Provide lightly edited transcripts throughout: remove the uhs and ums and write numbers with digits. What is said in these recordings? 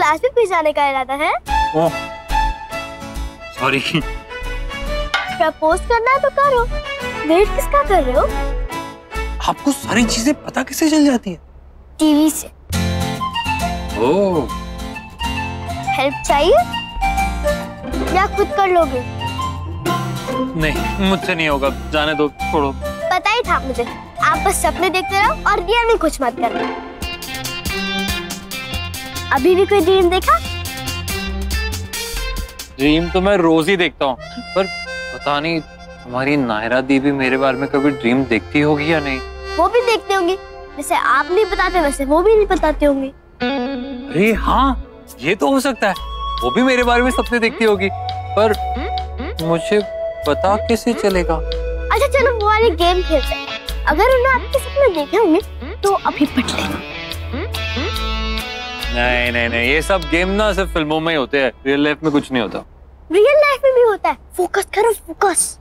Class में भी जाने का इरादा है? Oh sorry. प्रपोज करना है तो करो, वेट किसका कर रहे हो? आपको सारी चीजें पता कैसे चल जाती है? टीवी से। ओह हेल्प चाहिए या खुद कर लोगे? नहीं मुझसे नहीं होगा, जाने दो, छोड़ो। पता ही था मुझे, आप बस सपने देखते रहो और रियल में कुछ मत करना। अभी भी कोई ड्रीम देखा? ड्रीम तो मैं रोज ही देखता हूँ, पर पता नहीं तुम्हारी नायरा दी भी मेरे बारे में कभी ड्रीम देखती होगी या नहीं। वो भी देखते होंगे, जैसे आप नहीं बताते वैसे वो भी नहीं बताते होंगे। अरे हाँ, ये तो हो सकता है, वो भी मेरे बारे में सपने देखती होगी, पर मुझे पता कैसे चलेगा? अच्छा चलो वो वाली गेम खेलते हैं। अगर उन्हें आपके सपने देखे होंगे तो अभी पढ़ लेना। नहीं नहीं नहीं, ये सब गेम ना सिर्फ फिल्मों में ही होते हैं, रियल लाइफ में कुछ नहीं होता। रियल लाइफ में भी होता है, फोकस करो फोकस।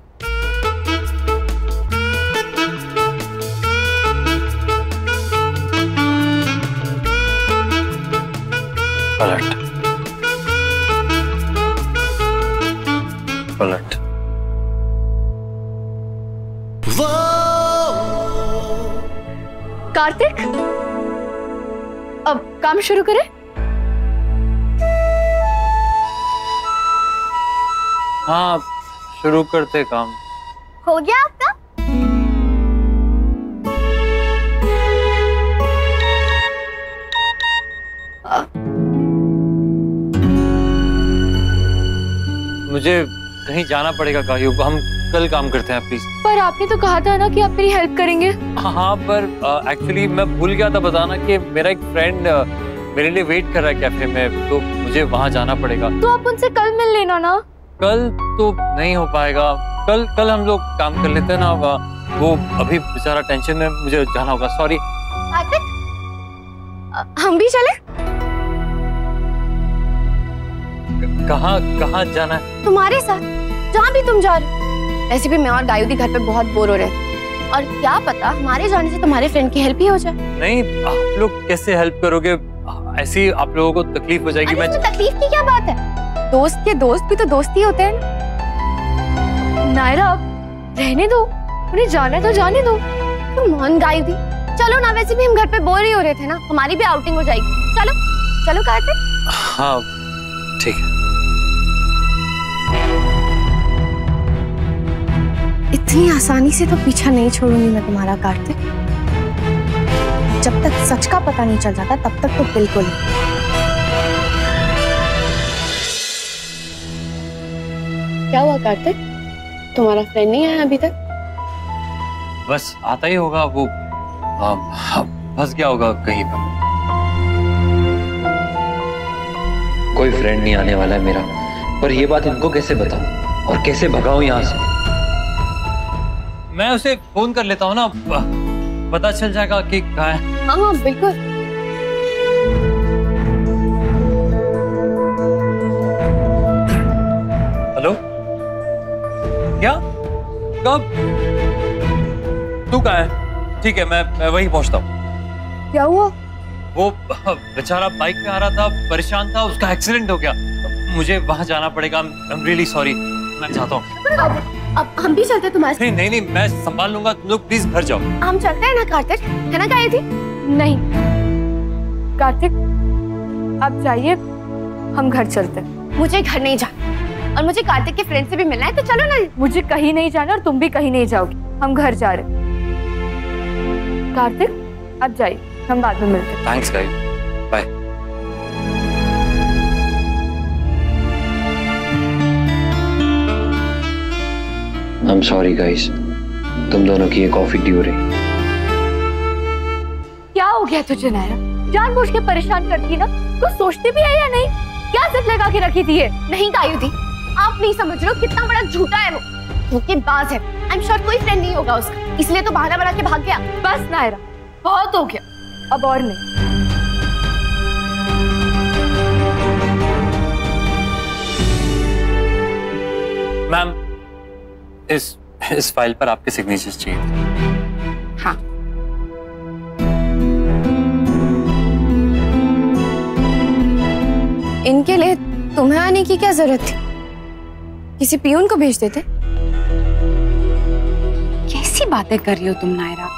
पलट पलट। कार्तिक, अब काम शुरू करें? हाँ शुरू करते काम। हो गया आपका? मुझे कहीं जाना पड़ेगा कायू, हम कल काम करते हैं प्लीज। पर आपने तो कहा था ना कि आप मेरी हेल्प करेंगे। हाँ पर एक्चुअली मैं भूल गया था बताना कि मेरा एक फ्रेंड मेरे लिए वेट कर रहा है कैफे में, तो मुझे वहाँ जाना पड़ेगा। तो आप उनसे कल मिल लेना ना। कल तो नहीं हो पाएगा, कल हम लोग काम कर लेते हैं ना, वो अभी बेचारा टेंशन में, मुझे जाना होगा, सॉरी। कार्तिक, हम भी चले? कहाँ जाना है? तुम्हारे साथ, जहाँ भी तुम जा रहे हो। वैसे भी मैं और गायुदी घर पे बहुत बोर हो रहे हैं, और क्या पता हमारे जाने से तुम्हारे फ्रेंड की हेल्प ही हो जाए। नहीं, आप लोग कैसे हेल्प करोगे? ऐसी आप लोगों को तकलीफ हो जाएगी। मैं तकलीफ की क्या बात है, दोस्त के दोस्त भी तो दोस्त ही होते हैं। नायरा रहने दो, उन्हें जाना तो जाने दो। तुम मान गायुदी, चलो ना, वैसे भी हम घर पे बोर ही हो रहे थे ना, हमारी भी आउटिंग हो जाएगी। चलो चलो कार्तिक। हाँ ठीक है। इतनी आसानी से तो पीछा नहीं छोड़ूंगी मैं तुम्हारा कार्तिक। जब तक सच का पता नहीं चल जाता तब तक तो बिल्कुल नहीं। क्या हुआ कार्तिक, तुम्हारा फ्रेंड नहीं आया अभी तक? बस आता ही होगा वो, फंस गया होगा कहीं पर। कोई फ्रेंड नहीं आने वाला है मेरा, पर ये बात इनको कैसे बताऊं और कैसे भगाऊं यहाँ से? मैं उसे फोन कर लेता हूँ ना, पता चल जाएगा कि कहाँ है। हाँ हाँ बिल्कुल। हेलो, क्या, कब, तू कहाँ है? ठीक है, मैं वहीं पहुँचता हूँ। क्या हुआ? वो बेचारा बाइक पे आ रहा था, परेशान था, उसका एक्सीडेंट हो गया, मुझे वहां जाना पड़ेगा। आई एम रियली सॉरी, मैं जाता हूँ। अब हम भी चलते तुम्हारे? नहीं नहीं, मैं संभाल लूंगा, तुम लोग प्लीज घर जाओ। हम चलते हैं ना कार्तिक, है ना गायत्री? नहीं कार्तिक, आप जाइए, हम घर चलते हैं। मुझे घर नहीं जाना, और मुझे कार्तिक के फ्रेंड से भी मिलना है, तो चलो ना। मुझे कहीं नहीं जाना और तुम भी कहीं नहीं जाओगे, हम घर जा रहे हैं। कार्तिक आप जाइए, हम बाद में मिलते हैं। Thanks guys, bye. I am sorry guys, तुम दोनों की ये कॉफी ड्यू रही। क्या हो गया तुझे नायरा, जानबूझ के परेशान करती ना, कुछ सोचती भी है या नहीं? क्या जिद लगा के रखी थी ये? नहीं गायुदी, आप नहीं समझ रहे हो कितना बड़ा झूठा है वो, धोखेबाज है। आई एम श्योर कोई फ्रेंड नहीं होगा उसका, इसलिए तो बहाना बना के भाग गया। बस नायरा, बहुत हो गया, अब और नहीं। मैम, इस फाइल पर आपके सिग्नेचर्स चाहिए थे। हाँ। इनके लिए तुम्हें आने की क्या जरूरत थी? किसी पियून को भेज देते। कैसी बातें कर रही हो तुम नायरा?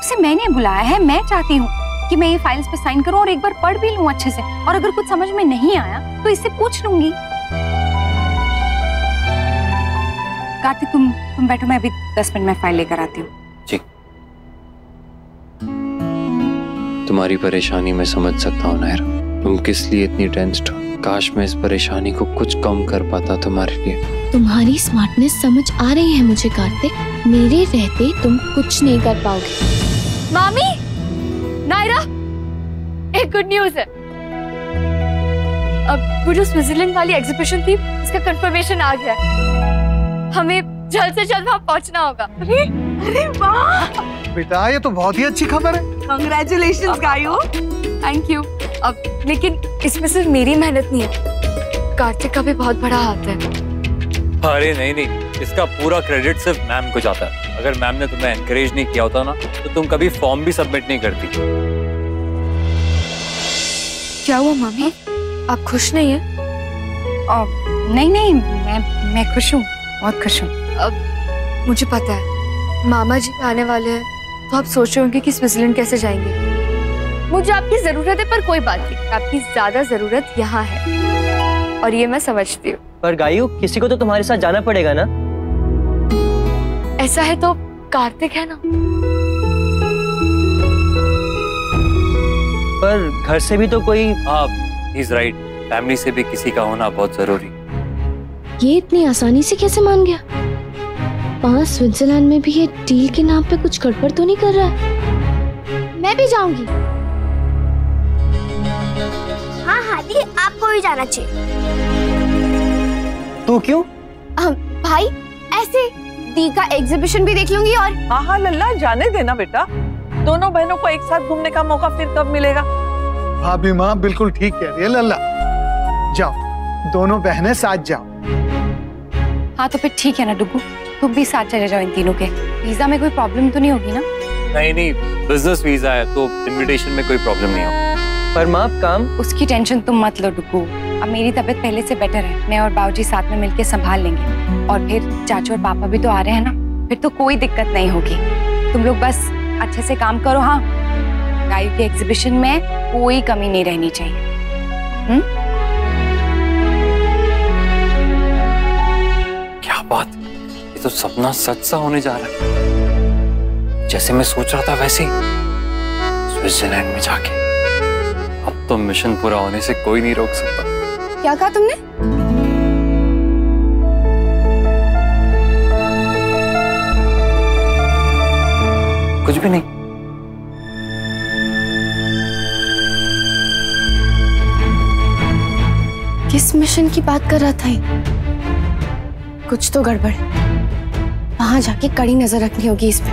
उसे मैंने बुलाया है, मैं चाहती हूँ कि मैं ये फाइल्स पे साइन करूं और एक बार पढ़ भी लूं अच्छे से, और अगर कुछ समझ में नहीं आया तो इससे पूछ लूंगी। कार्तिक तुम बैठो, मैं अभी 10 मिनट में फाइल लेकर आती हूँ। जी। तुम्हारी परेशानी मैं समझ सकता हूँ नायरा, तुम किस लिए इतनी टेंस्ड हो। काश मैं इस परेशानी को कुछ कम कर पाता तुम्हारे लिए। तुम्हारी स्मार्टनेस समझ आ रही है मुझे कार्तिक, मेरे रहते तुम कुछ नहीं कर पाओगे। मामी, नायरा, एक गुड न्यूज है। अब वो जो स्विट्जरलैंड वाली एग्जीबिशन थी, उसका कंफर्मेशन आ गया है। हमें जल्द से जल्द वहाँ पहुँचना होगा। अरे वाह बेटा, ये तो बहुत ही अच्छी खबर है। कांग्रेचुलेशंस गायू। Thank you. अब लेकिन इसमें सिर्फ मेरी मेहनत नहीं है, कार्तिक का भी बहुत बड़ा हाथ है। अरे नहीं, इसका पूरा क्रेडिट सिर्फ मैम को जाता है। अगर मैम ने तुम्हें एनकरेज नहीं किया होता ना, तो तुम कभी फॉर्म भी सबमिट नहीं करती। क्या हुआ मामी, आप खुश नहीं है? नहीं, मैं खुश हूँ, बहुत खुश हूँ। अब मुझे पता है मामा जी आने वाले हैं, तो आप सोच रहे होंगे कि स्विट्जरलैंड कैसे जाएंगे। मुझे आपकी जरूरत है, पर कोई बात नहीं, आपकी ज्यादा जरूरत यहाँ है, और ये मैं समझती हूँ। पर गायू, किसी को तो तुम्हारे साथ जाना पड़ेगा ना? ऐसा है तो कार्तिक है ना। पर घर से भी तो कोई। हाँ, ही इज राइट, फैमिली से भी किसी का होना बहुत जरूरी। ये इतनी आसानी से कैसे मान गया? वहाँ स्विट्जरलैंड में भी ये डील के नाम पे कुछ गड़बड़ तो नहीं कर रहा है? मैं भी जाऊंगी। हाँ दी, आपको भी जाना चाहिए। तू क्यों? भाई, ऐसे दी का एग्जीबिशन भी देख लूंगी। और हाँ लल्ला, जाने देना बेटा, दोनों बहनों को एक साथ घूमने का मौका फिर कब मिलेगा। भाभी माँ बिल्कुल ठीक कह रही है लल्ला, जाओ दोनों बहनें साथ जाओ। हाँ तो फिर ठीक है ना डुगू, तुम भी साथ चले जाओ इन तीनों के। वीजा में कोई प्रॉब्लम तो नहीं होगी ना? नहीं, बिजनेस वीजा है तो इनविटेशन में कोई प्रॉब्लम नहीं होगी। पर माँ काम। उसकी टेंशन तुम मत लो डुगू, अब मेरी तबीयत पहले से बेटर है, मैं और बाबूजी साथ में मिलके संभाल लेंगे। और फिर चाचू और पापा भी तो आ रहे हैं ना, फिर तो कोई दिक्कत नहीं होगी। तुम लोग बस अच्छे से काम करो। हाँ, गायू के एग्जीबिशन में कोई कमी नहीं रहनी चाहिए। क्या बात, ये तो सपना सच सा होने जा रहा है। जैसे मैं सोच रहा था वैसे ही स्विट्जरलैंड में जाके। अब तो मिशन पूरा होने से कोई नहीं रोक सकता। क्या कहा तुमने? कुछ भी नहीं। किस मिशन की बात कर रहा था ये? कुछ तो गड़बड़ है, वहां जाके कड़ी नजर रखनी होगी इस पे।